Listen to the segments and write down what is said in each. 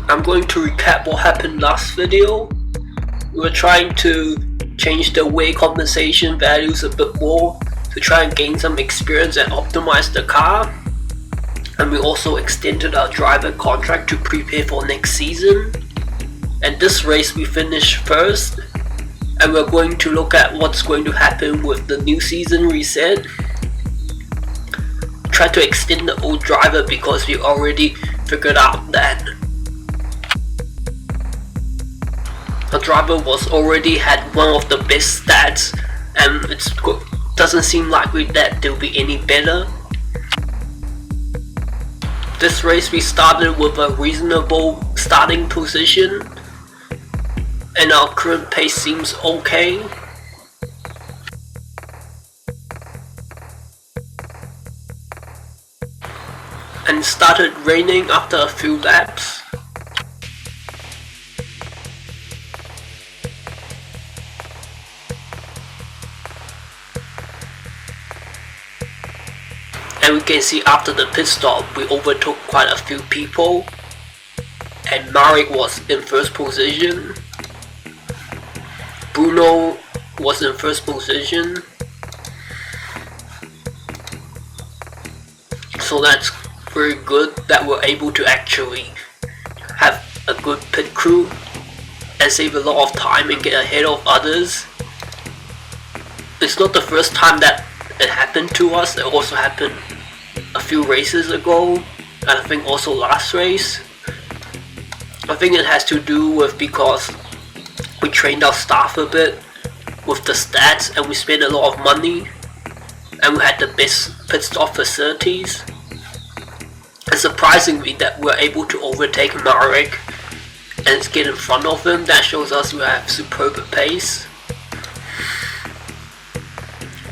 I'm going to recap what happened last video. We were trying to change the weight compensation values a bit more to try and gain some experience and optimize the car. And we also extended our driver contract to prepare for next season. And this race we finished first. And we're going to look at what's going to happen with the new season reset. Try to extend the old driver because we already figured out that the driver was already had one of the best stats, and it doesn't seem likely that they'll be any better. This race we started with a reasonable starting position, and our current pace seems okay. And it started raining after a few laps. And we can see after the pit stop we overtook quite a few people, and Marek was in first position. Bruno was in first position. So that's very good that we're able to actually have a good pit crew and save a lot of time and get ahead of others. It's not the first time that it happened to us. It also happened a few races ago, and I think also last race. I think it has to do with because we trained our staff a bit with the stats, and we spent a lot of money, and we had the best pit stop facilities. And surprisingly that we're able to overtake Marek and get in front of him. That shows us we have superb pace.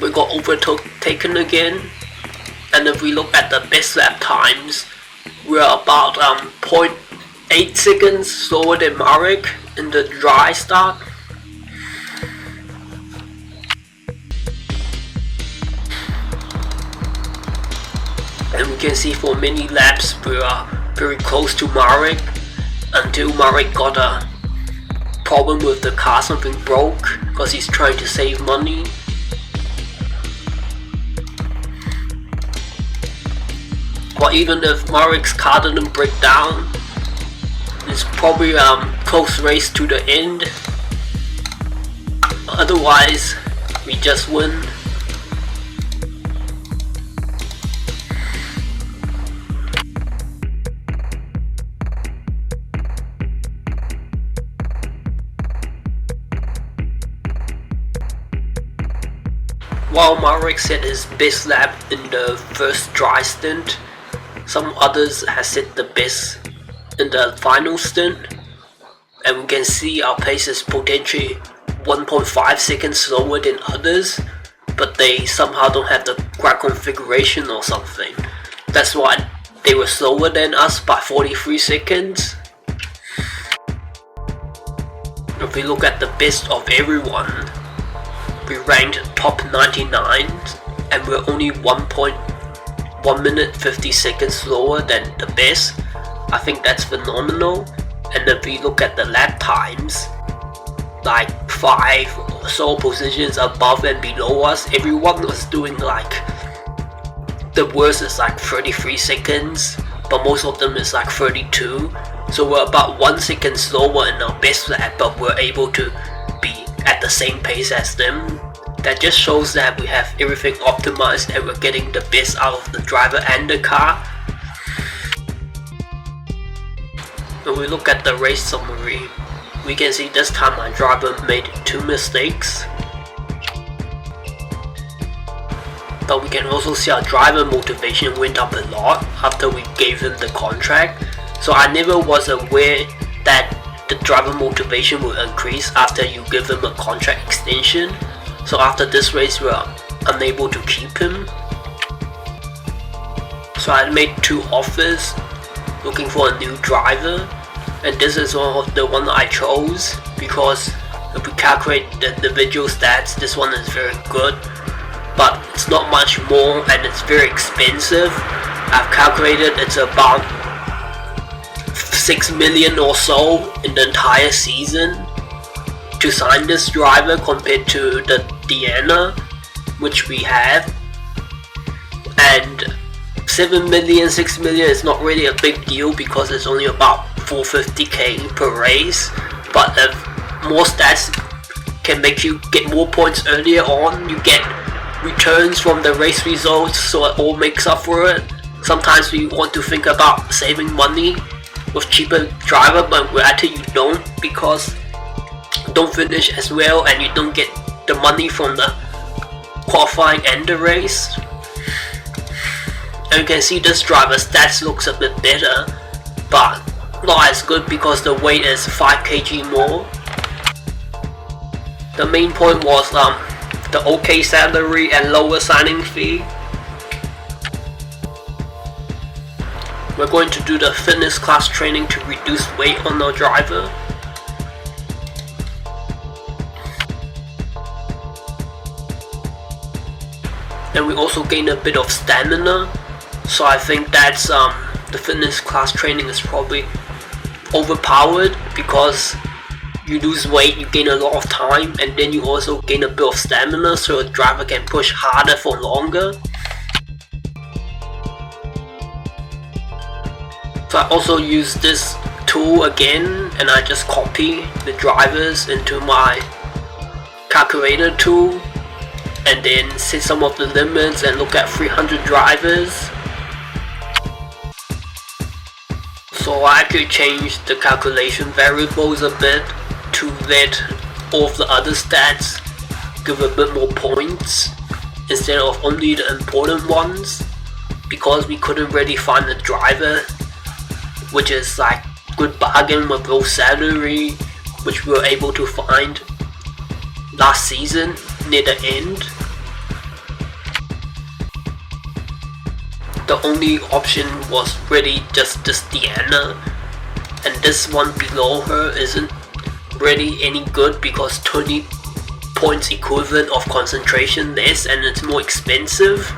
We got overtaken again, and if we look at the best lap times, we're about 0.8 seconds slower than Marek in the dry start. And we can see for many laps we are very close to Marek until Marek got a problem with the car. Something broke because he's trying to save money. But even if Marek's car didn't break down, it's probably a close race to the end. Otherwise, we just win. While Marek set his best lap in the first dry stint, some others has set the best in the final stint, and we can see our pace is potentially 1.5 seconds slower than others, but they somehow don't have the right configuration or something. That's why they were slower than us by 43 seconds. If we look at the best of everyone, we ranked top 99, and we're only 1 minute 50 seconds slower than the best. I think that's phenomenal. And if we look at the lap times, like 5 or so positions above and below us, everyone was doing like, the worst is like 33 seconds, but most of them is like 32. So we're about 1 second slower in our best lap, but we're able to be at the same pace as them. That just shows that we have everything optimized and we're getting the best out of the driver and the car. When we look at the race summary, we can see this time my driver made 2 mistakes. But we can also see our driver motivation went up a lot after we gave him the contract. So I never was aware that the driver motivation will increase after you give him a contract extension. So after this race we are unable to keep him. So I made 2 offers looking for a new driver, and this is the one I chose because if we calculate the individual stats, this one is very good, but it's not much more and it's very expensive. I've calculated it's about 6 million or so in the entire season to sign this driver compared to the Diana, which we have. And 7 million, 6 million is not really a big deal because it's only about 450k per race. But if more stats can make you get more points earlier on, you get returns from the race results, so it all makes up for it. Sometimes we want to think about saving money with cheaper driver, but actually you don't, because you don't finish as well and you don't get the money from the qualifying and the race. And you can see this driver's stats looks a bit better, but not as good because the weight is 5 kg more. The main point was the okay salary and lower signing fee. We're going to do the fitness class training to reduce weight on our driver. And we also gain a bit of stamina, so I think that's the fitness class training is probably overpowered, because you lose weight, you gain a lot of time, and then you also gain a bit of stamina, so a driver can push harder for longer. So I also use this tool again, and I just copy the drivers into my calculator tool, and then set some of the limits and look at 300 drivers. So I actually changed the calculation variables a bit to let all of the other stats give a bit more points instead of only the important ones, because we couldn't really find the driver which is like good bargain with low salary, which we were able to find last season near the end. The only option was really just this Diana, and this one below her isn't really any good because 20 points equivalent of concentration less, and it's more expensive.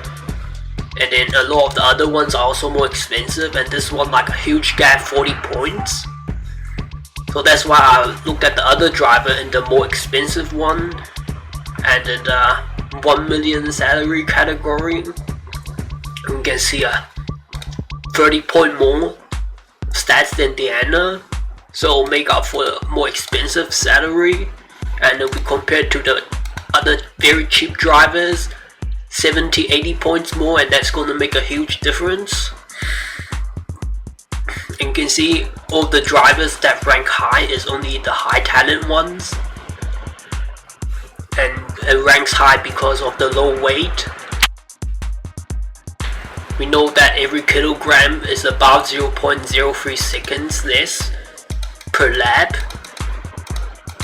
And then a lot of the other ones are also more expensive, and this one like a huge gap, 40 points. So that's why I looked at the other driver in the more expensive one, and in the 1 million salary category. You can see a 30 point more stats than Diana, so it'll make up for the more expensive salary. And if we compare to the other very cheap drivers, 70-80 points more, and that's going to make a huge difference. And you can see all the drivers that rank high is only the high talent ones, and it ranks high because of the low weight. We know that every kilogram is about 0.03 seconds less per lap,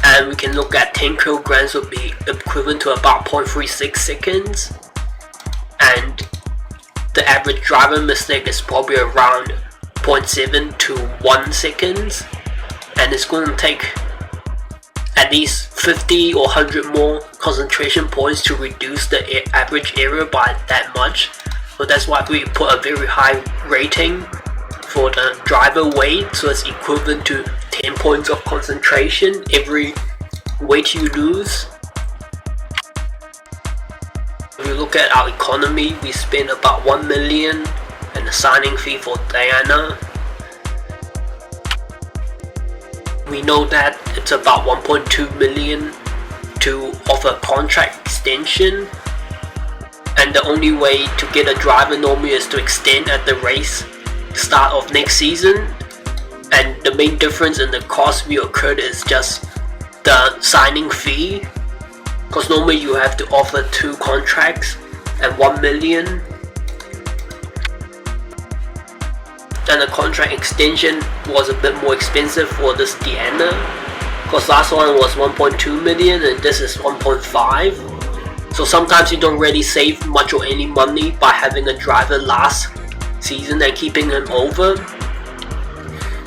and we can look at 10 kilograms would be equivalent to about 0.36 seconds. And the average driver mistake is probably around 0.7 to 1 seconds, and it's going to take at least 50 or 100 more concentration points to reduce the average error by that much. So that's why we put a very high rating for the driver weight, so it's equivalent to 10 points of concentration every weight you lose. If you look at our economy, we spend about 1 million and the signing fee for Diana. We know that it's about 1.2 million to offer contract extension, and the only way to get a driver normally is to extend at the race start of next season. And the main difference in the cost we occurred is just the signing fee, because normally you have to offer 2 contracts and 1 million, and the contract extension was a bit more expensive for this Diana, because last one was 1.2 million and this is 1.5. So sometimes you don't really save much or any money by having a driver last season and keeping him over,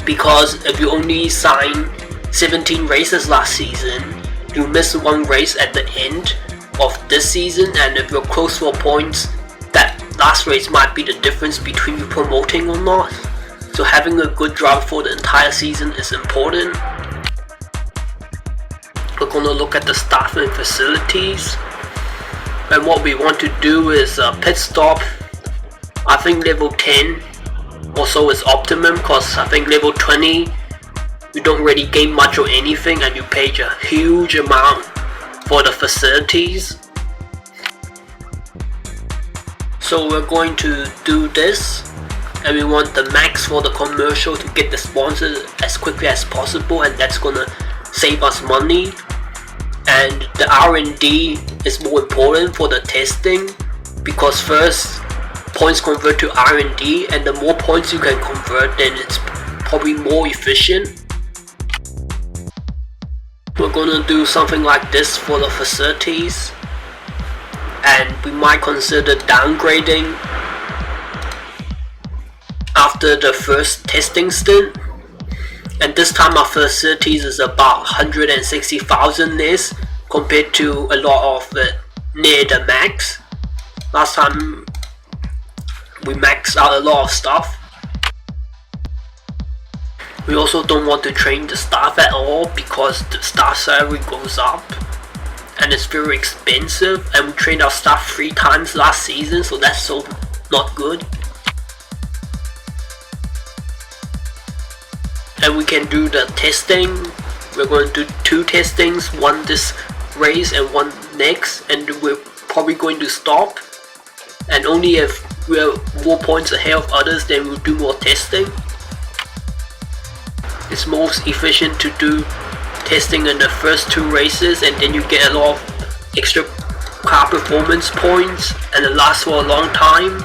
because if you only sign 17 races last season, you miss 1 race at the end of this season, and if you're close for points, that last race might be the difference between you promoting or not. So having a good driver for the entire season is important. We're going to look at the staff and facilities. And what we want to do is pit stop. I think level 10 also is optimum, because I think level 20 you don't really gain much or anything, and you pay a huge amount for the facilities. So we're going to do this, and we want the max for the commercial to get the sponsors as quickly as possible, and that's gonna save us money. And the R&D is more important for the testing, because first points convert to R&D, and the more points you can convert, then it's probably more efficient. We're gonna do something like this for the facilities, and we might consider downgrading after the first testing stint. And this time our facilities is about 160,000 less compared to a lot of it near the max. Last time we maxed out a lot of stuff. We also don't want to train the staff at all, because the staff salary goes up and it's very expensive, and we trained our staff 3 times last season, so that's so not good. And we can do the testing. We're going to do 2 testings, one this race and one next, and we're probably going to stop, and only if we're more points ahead of others then we'll do more testing. It's most efficient to do testing in the first 2 races, and then you get a lot of extra car performance points, and it lasts for a long time.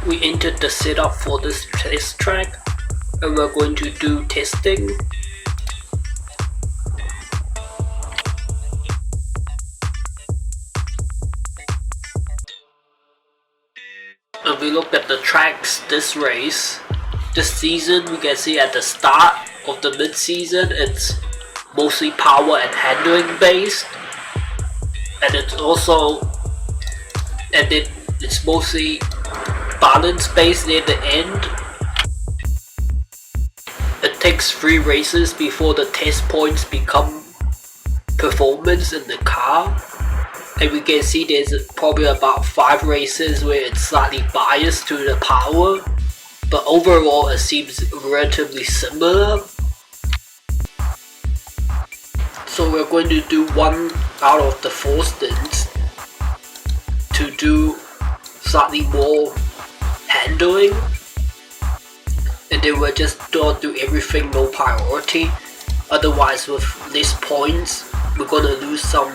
We entered the setup for this test track, and we're going to do testing. If we look at the tracks this season, we can see at the start of the mid-season it's mostly power and handling based, and it's mostly balance based near the end. It takes 3 races before the test points become performance in the car, and we can see there's probably about 5 races where it's slightly biased to the power, but overall it seems relatively similar. So we're going to do 1 out of the 4 stints to do slightly more handling, and then we'll just don't do everything low priority. Otherwise, with less points we're gonna lose some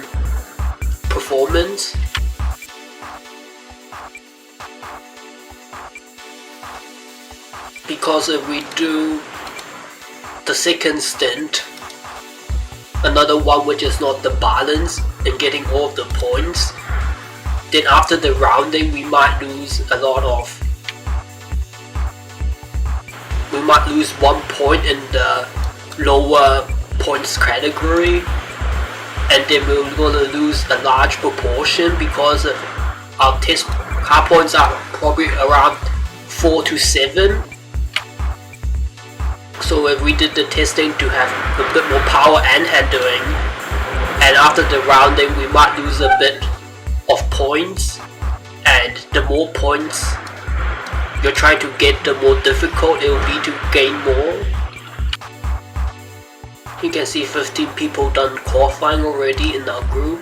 performance. Because if we do the second stint, another one which is not the balance and getting all of the points, then after the rounding we might lose we might lose 1 point in the lower points category, and then we're gonna lose a large proportion because our test car points are probably around 4 to 7. So if we did the testing to have a bit more power and handling, and after the rounding we might lose a bit of points, and the more points you're trying to get, the more difficult it will be to gain more. You can see 15 people done qualifying already in our group,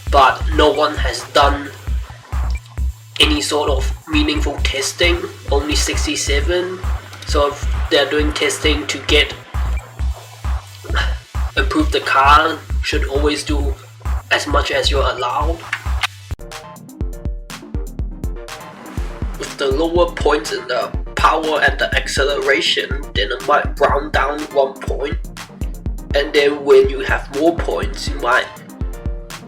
but no one has done any sort of meaningful testing, only 67. So if they're doing testing to improve the car, should always do as much as you're allowed. With the lower points in the power and the acceleration, then it might round down 1 point, and then when you have more points you might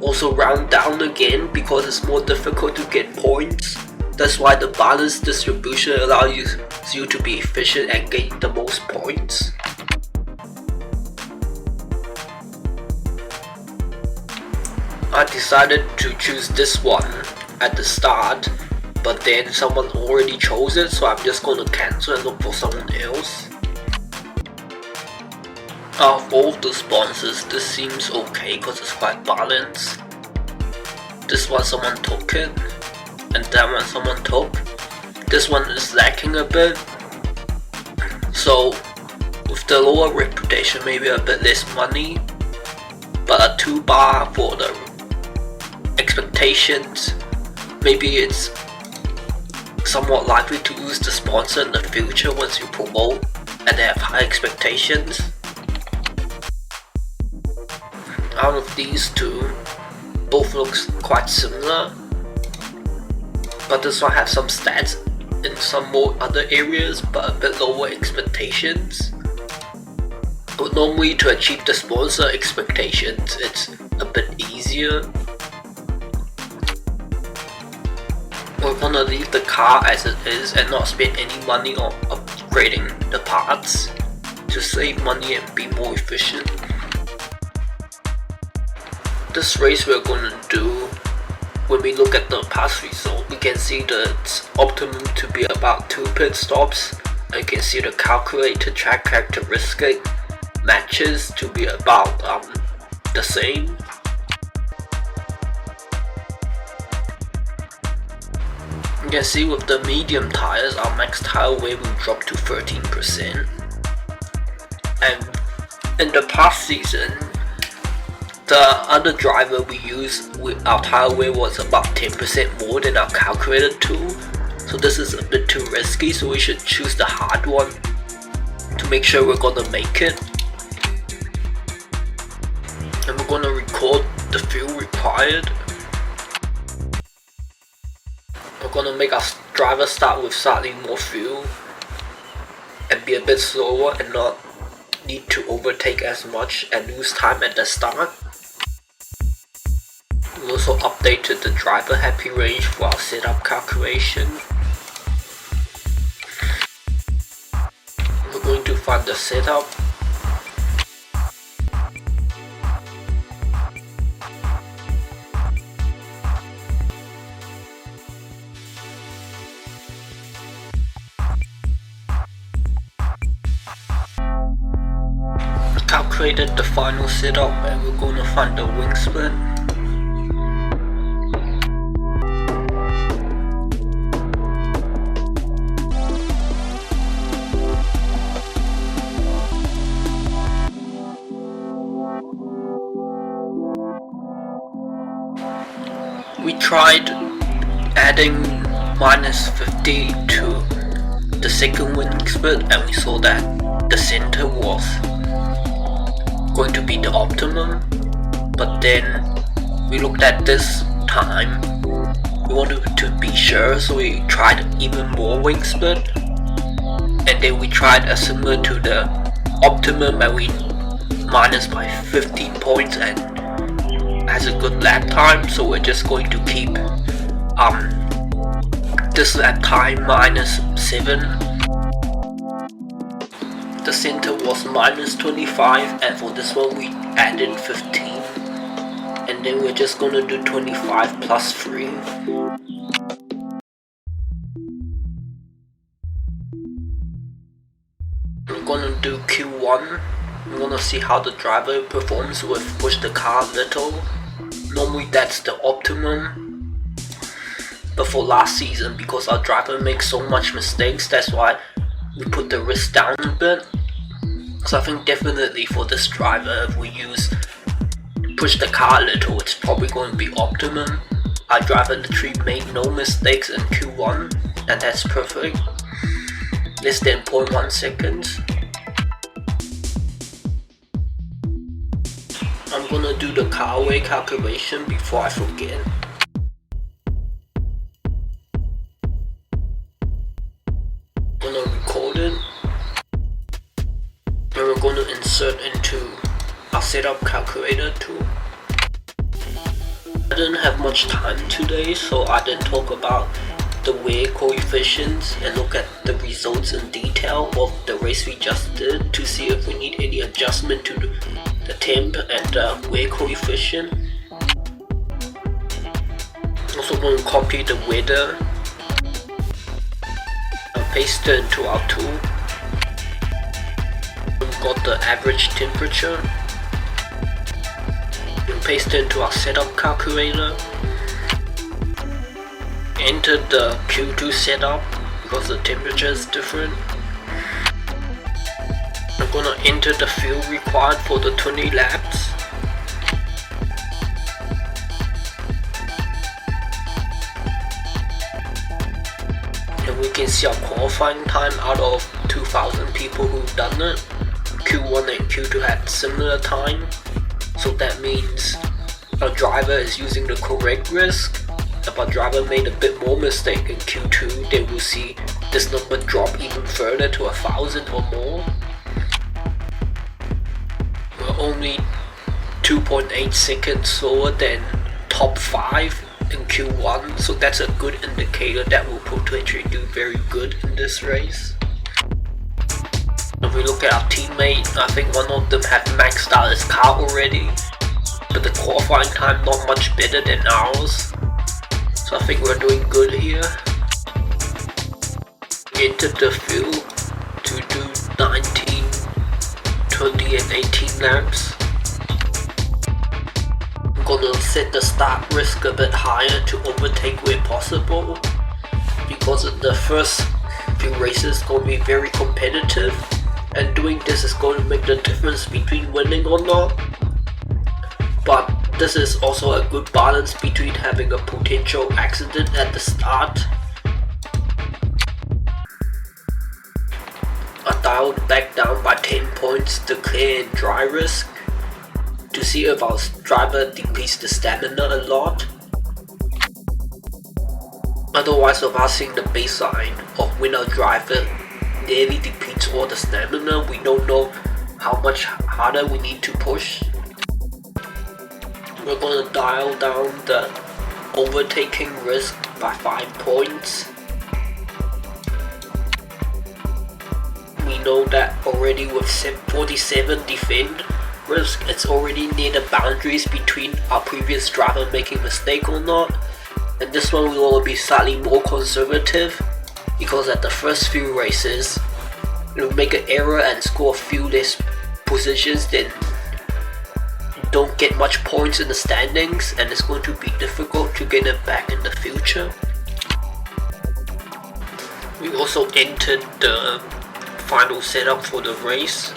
also round down again because it's more difficult to get points. That's why the balanced distribution allows you to be efficient and gain the most points. I decided to choose this one at the start, but then someone already chose it, so I'm just going to cancel and look for someone else. Out of all the sponsors, this seems okay because it's quite balanced. This one someone took it, and that one someone took. This one is lacking a bit, so with the lower reputation, maybe a bit less money, but a 2 bar for the expectations. Maybe it's somewhat likely to lose the sponsor in the future once you promote and they have high expectations. Out of these two, both looks quite similar, but this one has some stats in some more other areas but a bit lower expectations. But normally to achieve the sponsor expectations, it's a bit easier. We're gonna leave the car as it is and not spend any money on upgrading the parts to save money and be more efficient. This race we're gonna do, when we look at the past result, we can see that it's optimum to be about 2 pit stops. And you can see the calculated track characteristic matches to be about the same. You can see with the medium tires, our max tire wear will drop to 13%. And in the past season, the other driver we used, our tire wear was about 10% more than our calculated tool. So this is a bit too risky, so we should choose the hard one to make sure we're gonna make it. And we're gonna record the fuel required. We're gonna make our driver start with slightly more fuel and be a bit slower and not need to overtake as much and lose time at the start. We also updated the driver happy range for our setup calculation. We're going to find the setup. Calculated the final setup and we're going to find the wing split. We tried adding -50 to the second wing split and we saw that the center was going to be the optimum, but then we looked at this time, we wanted to be sure, so we tried even more wing split, and then we tried a similar to the optimum and we minus by 15 points and has a good lap time, so we're just going to keep this lap time -7. The center was -25 and for this one we added 15, and then we're just gonna do 25 plus 3. We're gonna do Q1. We're gonna see how the driver performs with push the car a little. Normally that's the optimum. But for last season, because our driver makes so much mistakes, that's why we put the risk down a bit. So I think definitely for this driver, if we use push the car a little, it's probably going to be optimum. Our driver literally made no mistakes in Q1, and that's perfect. Less than 0.1 seconds. I'm gonna do the car weight calculation before I forget. Gonna record it, and we're gonna insert into our setup calculator tool. I didn't have much time today, so I didn't talk about the wear coefficients and look at the results in detail of the race we just did to see if we need any adjustment to the temp and the wear coefficient. Also going to copy the weather and paste it into our tool. We've got the average temperature. And paste it into our setup calculator. Enter the Q2 setup because the temperature is different. I'm gonna enter the fuel required for the 20 laps. And we can see our qualifying time out of 2,000 people who've done it. Q1 and Q2 had similar time. So that means our driver is using the correct risk. If our driver made a bit more mistake in Q2, then we'll see this number drop even further to 1,000 or more. We're only 2.8 seconds slower than top 5 in Q1, so that's a good indicator that we'll potentially do very good in this race. If we look at our teammate, I think one of them had maxed out his car already, but the qualifying time not much better than ours. So I think we're doing good here. Entered the field to do 19, 20 and 18 laps. I'm gonna set the start risk a bit higher to overtake where possible, because in the first few races gonna be very competitive, and doing this is going to make the difference between winning or not. But this is also a good balance between having a potential accident at the start. I dialed back down by 10 points the clear and dry risk to see if our driver decreased the stamina a lot. Otherwise, without seeing the baseline of when our driver nearly depletes all the stamina, we don't know how much harder we need to push. We're gonna dial down the overtaking risk by 5 points. We know that already with 47 defend risk, it's already near the boundaries between our previous driver making a mistake or not. And this one we will be slightly more conservative, because at the first few races, you'll make an error and score a few less positions, then don't get much points in the standings, and it's going to be difficult to get it back in the future. We also entered the final setup for the race.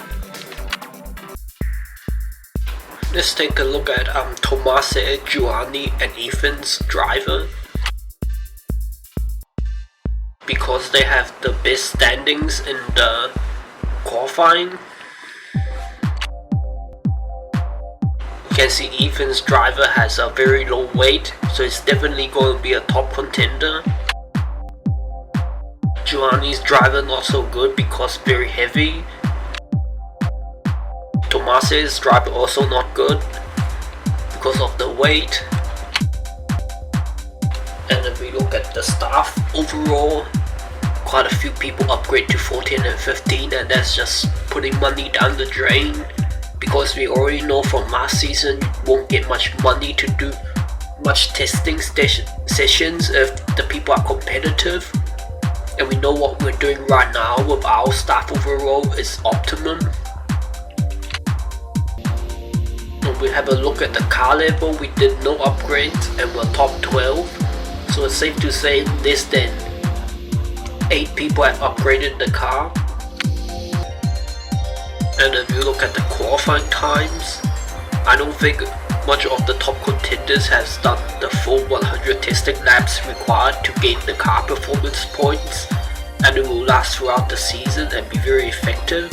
Let's take a look at Losail, Giovanni and Ethan's driver. Because they have the best standings in the qualifying. You can see Ethan's driver has a very low weight, so it's definitely going to be a top contender. Giovanni's driver not so good because very heavy. Losail's driver also not good because of the weight. And if we look at the staff overall, quite a few people upgrade to 14 and 15, and that's just putting money down the drain, because we already know from last season won't get much money to do much testing sessions if the people are competitive. And we know what we're doing right now with our staff overall is optimum. When we have a look at the car level, we did no upgrades and we're top 12. So it's safe to say less than 8 people have upgraded the car. And if you look at the qualifying times, I don't think much of the top contenders has done the full 100 testing laps required to gain the car performance points, and it will last throughout the season and be very effective.